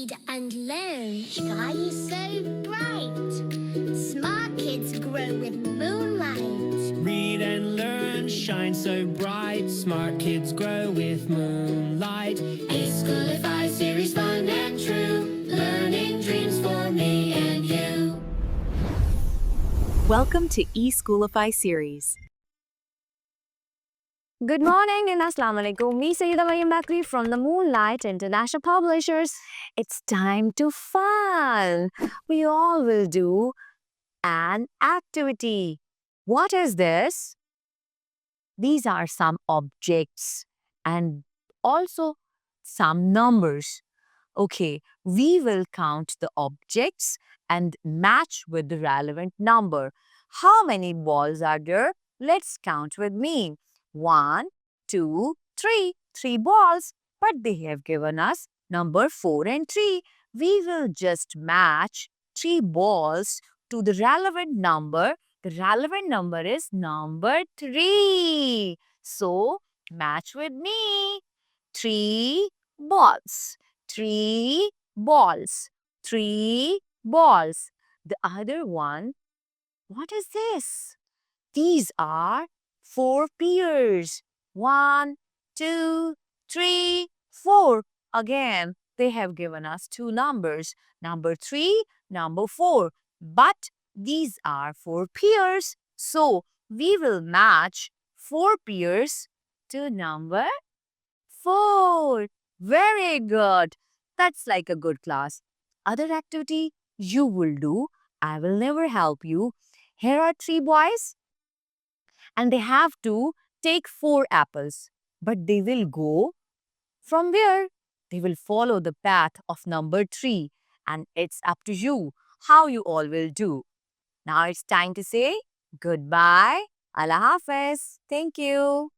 read and learn shine so bright. Smart kids grow with moonlight. Read and learn shine so bright. Smart kids grow with moonlight. eSchoolify series, fun and true. Learning dreams for me and you. Welcome to eSchoolify series. Good morning and Assalamu alaikum. Me Sayyida Maryam Bakri from the Moonlight International Publishers. It's time to fun. We all will do an activity. What is this? These are some objects and also some numbers. Okay, we will count the objects and match with the relevant number. How many balls are there? Let's count with me. 1, 2, 3. 3 balls. But they have given us number 4 and 3. We will just match 3 balls to the relevant number. The relevant number is number 3. So, match with me. 3 balls. 3 balls. 3 balls. The other one, what is this? These are 4 pears. 1, 2, 3, 4. Again, they have given us 2 numbers. Number 3, number 4. But these are 4 pears. So, we will match 4 pears to number 4. Very good. That's like a good class. Other activity you will do, I will never help you. Here are 3 boys and they have to take 4 apples. But they will go from where? They will follow the path of number 3 and it's up to you how you all will do. Now it's time to say goodbye. Allah Hafiz. Thank you.